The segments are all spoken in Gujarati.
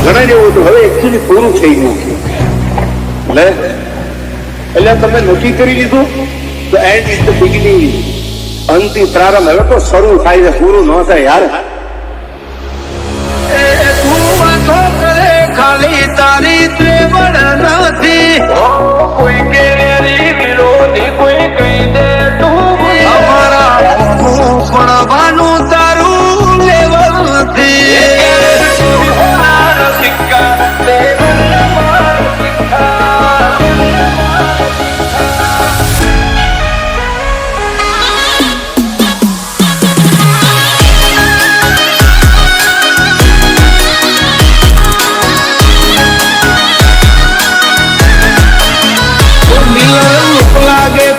ઘણા જેવું હતું, હવે એકચ્યુઅલી પૂરું થઈ ગયું. એટલે તમે નક્કી કરી લીધું તો એન્ડ ઇઝ ધ બિગિનિંગ, અંતિમ પ્રારંભ. હવે તો શરૂ થાય છે, પૂરું ન થાય યાર. ખાલી તારી ત્રેવડ નથી, કોઈ કેરી વિરોધી કોઈ કહી દે તું અમારા પડવાનું તારું લેવલ નથી.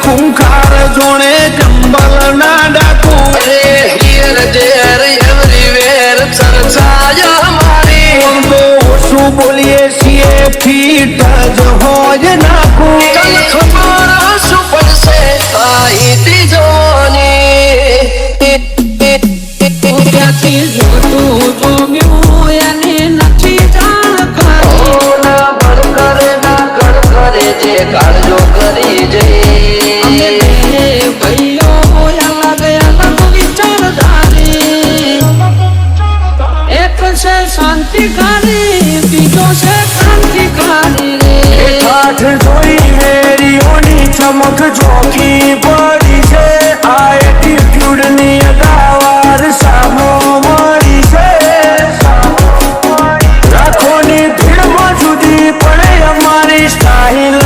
ખૂંખાર જોણે જંબલ ના ડાકુ હિયર દેર એવરીવેર ચર્ચાયા મારી તો શું બોલીએ છીએ ફીટ જ હોય નાખું કલ ખબર શું પડશે આઈતી જોની ક્યાંથી જોતું જોમ્યું એને નથી જાણકારી ના બળ કરે જે કાળજો કરી જઈ શાંતિકારી બીજો છે ક્રાંતિકારી રે. ઠાઠ જોઈ વેરીઓની ચમક ચોખી પડી છે, આ એટીટ્યુડ ની અગાવાર સામો મળી છે. રાખોની ભીડમાં જુદી પડે અમારી સ્ટાઇલ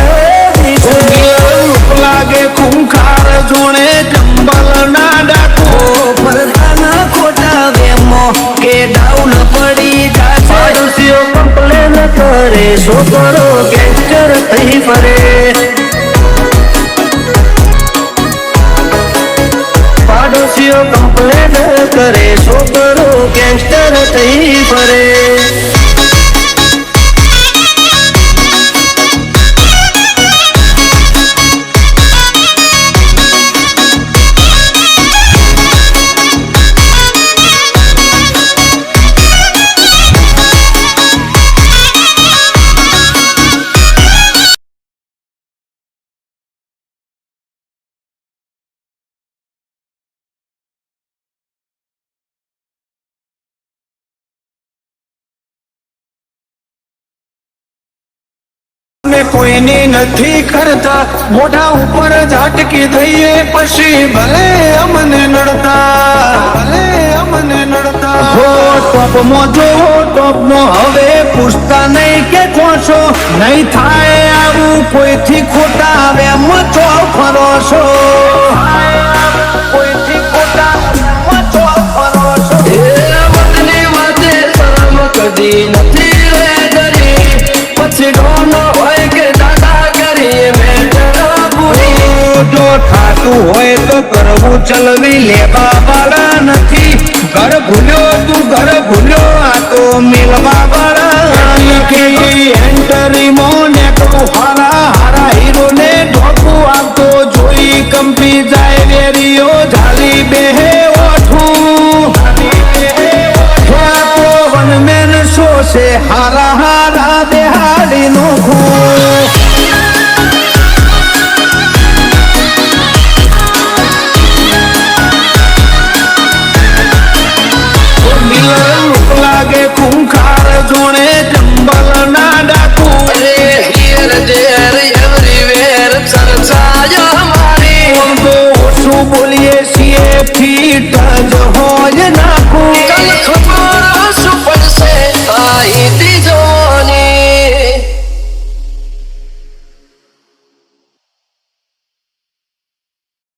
લાગે ખૂંખાર જોણે જંબલ ના ડાકો ભરતાના ખોટા વેમો કે ડાઉન પડી પાડોશીઓ કમ્પ્લેન કરે, છોકરો ગેંગસ્ટર થઈ ફરે. પાડોશીઓ કમ્પ્લેન કરે, છોકરો ગેંગસ્ટર થઈ ફરે. કોઈની નથી કરતા, મોઢા ઉપર ઝાટકી દઈએ પછી ભલે અમને નડતા હો. ટોપમાં જોવો ટોપમાં હવે પૂછતા નહીં કે કોશો નહીં થાય આવું કોઈથી ખોટા આવે મચો ફરો છો. કોઈથી ખોટા મચો ફરો છો. વતની વાતે શરમ કદી નથી રે ડરી, પછી ડોનો હોય કે દાદાગીરી મેટર પૂરી. જો થાતું હોય તો કરવું ચલવી લે બાબા